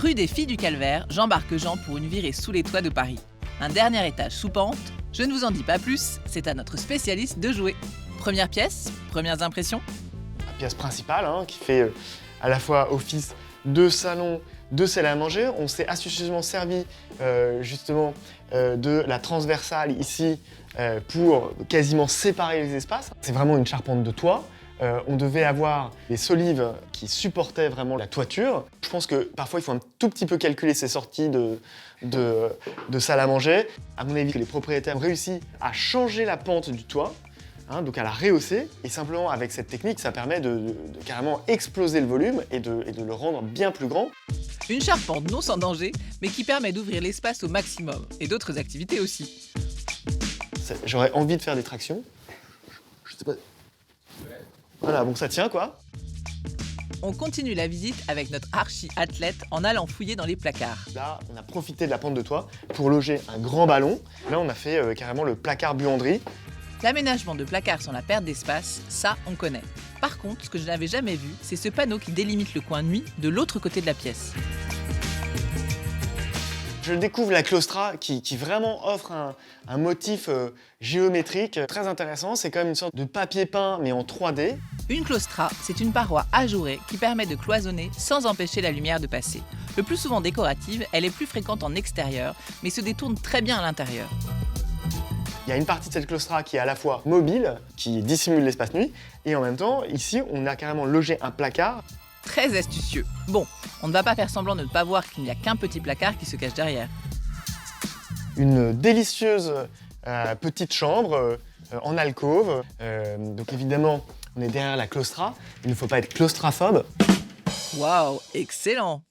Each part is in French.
Rue des Filles du Calvaire, j'embarque Jean pour une virée sous les toits de Paris. Un dernier étage sous pente, je ne vous en dis pas plus, c'est à notre spécialiste de jouer. Première pièce, premières impressions? La pièce principale, qui fait à la fois office de salon, de salle à manger. On s'est astucieusement servi justement de la transversale ici pour quasiment séparer les espaces. C'est vraiment une charpente de toit. On devait avoir des solives qui supportaient vraiment la toiture. Je pense que parfois il faut un tout petit peu calculer ces sorties de salle à manger. À mon avis, que les propriétaires ont réussi à changer la pente du toit, donc à la rehausser. Et simplement avec cette technique, ça permet de carrément exploser le volume et de le rendre bien plus grand. Une charpente non sans danger, mais qui permet d'ouvrir l'espace au maximum. Et d'autres activités aussi. J'aurais envie de faire des tractions. Je sais pas. Voilà, bon ça tient quoi. On continue la visite avec notre archi-athlète en allant fouiller dans les placards. Là, on a profité de la pente de toit pour loger un grand ballon. Là, on a fait carrément le placard buanderie. L'aménagement de placards sans la perte d'espace, ça, on connaît. Par contre, ce que je n'avais jamais vu, c'est ce panneau qui délimite le coin nuit de l'autre côté de la pièce. Je découvre la claustra qui vraiment offre un motif géométrique très intéressant. C'est comme une sorte de papier peint, mais en 3D. Une claustra, c'est une paroi ajourée qui permet de cloisonner sans empêcher la lumière de passer. Le plus souvent décorative, elle est plus fréquente en extérieur, mais se détourne très bien à l'intérieur. Il y a une partie de cette claustra qui est à la fois mobile, qui dissimule l'espace nuit, et en même temps, ici, on a carrément logé un placard. Très astucieux. Bon, on ne va pas faire semblant de ne pas voir qu'il n'y a qu'un petit placard qui se cache derrière. Une délicieuse petite chambre en alcôve. Donc évidemment, on est derrière la claustra. Il ne faut pas être claustrophobe. Waouh, excellent!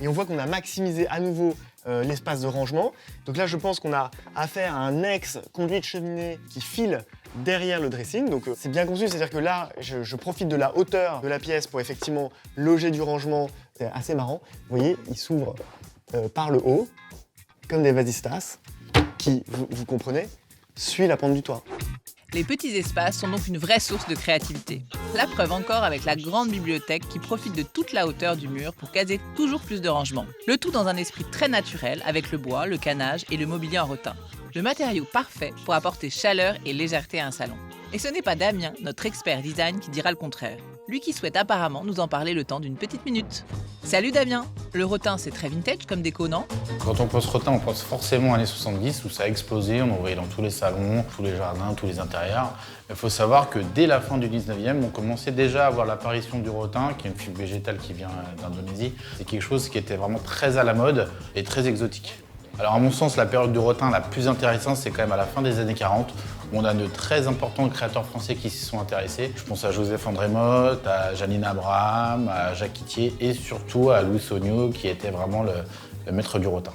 Et on voit qu'on a maximisé à nouveau l'espace de rangement. Donc là, je pense qu'on a affaire à un ex-conduit de cheminée qui file derrière le dressing. Donc c'est bien conçu, c'est-à-dire que là, je profite de la hauteur de la pièce pour effectivement loger du rangement. C'est assez marrant. Vous voyez, il s'ouvre par le haut, comme des vasistas, qui, vous comprenez, suit la pente du toit. Les petits espaces sont donc une vraie source de créativité. La preuve encore avec la grande bibliothèque qui profite de toute la hauteur du mur pour caser toujours plus de rangement. Le tout dans un esprit très naturel avec le bois, le canage et le mobilier en rotin. Le matériau parfait pour apporter chaleur et légèreté à un salon. Et ce n'est pas Damien, notre expert design, qui dira le contraire. Lui qui souhaite apparemment nous en parler le temps d'une petite minute. Salut Damien! Le rotin, c'est très vintage comme déco, non? Quand on pense rotin, on pense forcément années 70 où ça a explosé, on en voyait dans tous les salons, tous les jardins, tous les intérieurs. Il faut savoir que dès la fin du 19e, on commençait déjà à voir l'apparition du rotin, qui est une fibre végétale qui vient d'Indonésie. C'est quelque chose qui était vraiment très à la mode et très exotique. Alors à mon sens, la période du rotin la plus intéressante, c'est quand même à la fin des années 40, où on a de très importants créateurs français qui s'y sont intéressés. Je pense à Joseph André Motte, à Janine Abraham, à Jacques Quittier et surtout à Louis Sogno, qui était vraiment le maître du rotin.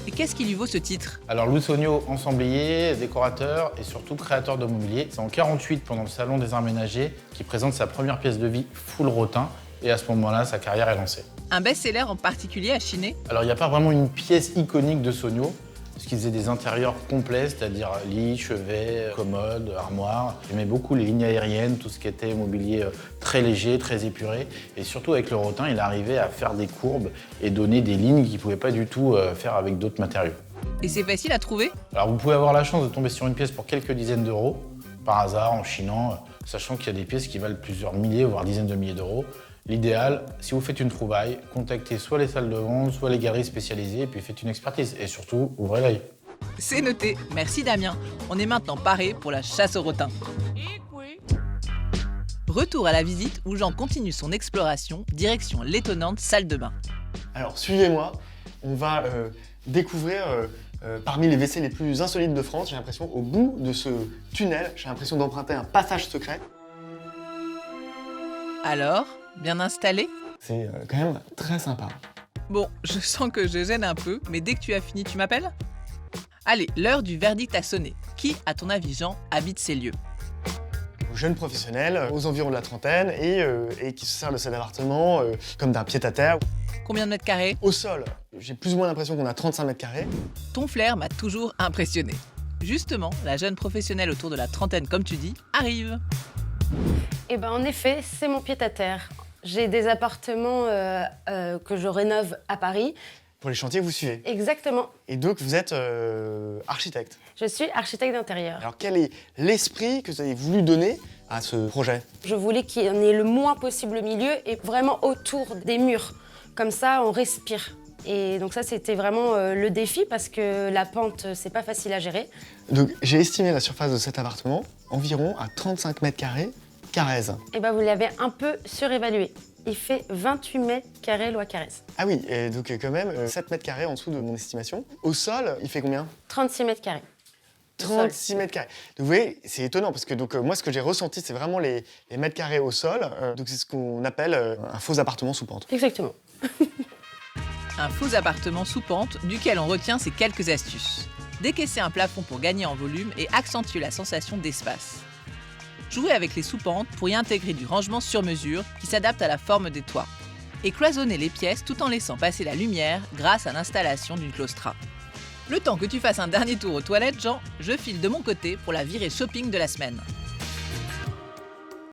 Et qu'est-ce qui lui vaut ce titre? Alors Louis Sogno, ensemblier, décorateur et surtout créateur de mobilier. C'est en 48, pendant le Salon des Arts Ménagers, qu'il présente sa première pièce de vie full rotin. Et à ce moment-là, sa carrière est lancée. Un best-seller en particulier à chiner? Alors, il n'y a pas vraiment une pièce iconique de Sogno, parce qu'il faisait des intérieurs complets, c'est-à-dire lit, chevet, commode, armoire. J'aimais beaucoup les lignes aériennes, tout ce qui était mobilier très léger, très épuré. Et surtout, avec le rotin, il arrivait à faire des courbes et donner des lignes qu'il ne pouvait pas du tout faire avec d'autres matériaux. Et c'est facile à trouver? Alors, vous pouvez avoir la chance de tomber sur une pièce pour quelques dizaines d'euros, par hasard, en chinant, sachant qu'il y a des pièces qui valent plusieurs milliers, voire dizaines de milliers d'euros. L'idéal, si vous faites une trouvaille, contactez soit les salles de vente, soit les galeries spécialisées, et puis faites une expertise. Et surtout, ouvrez l'œil. C'est noté. Merci Damien. On est maintenant paré pour la chasse au rotin. Retour à la visite où Jean continue son exploration, direction l'étonnante salle de bain. Alors suivez-moi, on va découvrir parmi les WC les plus insolites de France. J'ai l'impression, au bout de ce tunnel, j'ai l'impression d'emprunter un passage secret. Alors, bien installé? C'est quand même très sympa. Bon, je sens que je gêne un peu, mais dès que tu as fini, tu m'appelles? Allez, l'heure du verdict a sonné. Qui, à ton avis, Jean, habite ces lieux? Jeune professionnel, aux environs de la trentaine, et qui se sert de cet appartement comme d'un pied-à-terre. Combien de mètres carrés? Au sol, j'ai plus ou moins l'impression qu'on a 35 mètres carrés. Ton flair m'a toujours impressionné. Justement, la jeune professionnelle autour de la trentaine, comme tu dis, arrive. Eh ben en effet, c'est mon pied-à-terre. J'ai des appartements que je rénove à Paris. Pour les chantiers que vous suivez. Exactement. Et donc, vous êtes architecte. Je suis architecte d'intérieur. Alors, quel est l'esprit que vous avez voulu donner à ce projet? Je voulais qu'il y en ait le moins possible au milieu et vraiment autour des murs. Comme ça, on respire. Et donc ça, c'était vraiment le défi parce que la pente, c'est pas facile à gérer. Donc, j'ai estimé la surface de cet appartement environ à 35 mètres carrés, Carrez. Et ben vous l'avez un peu surévalué. Il fait 28 mètres carrés loi Carrez. Ah oui, et donc quand même 7 mètres carrés en dessous de mon estimation. Au sol, il fait combien? 36 mètres carrés. 36 mètres carrés. Donc, vous voyez, c'est étonnant parce que moi, ce que j'ai ressenti, c'est vraiment les mètres carrés au sol. Donc, c'est ce qu'on appelle un faux appartement sous pente. Exactement. Un faux appartement sous pente duquel on retient ces quelques astuces. Décaisser un plafond pour gagner en volume et accentuer la sensation d'espace. Jouer avec les sous-pentes pour y intégrer du rangement sur mesure qui s'adapte à la forme des toits. Et cloisonner les pièces tout en laissant passer la lumière grâce à l'installation d'une claustra. Le temps que tu fasses un dernier tour aux toilettes, Jean, je file de mon côté pour la virée shopping de la semaine.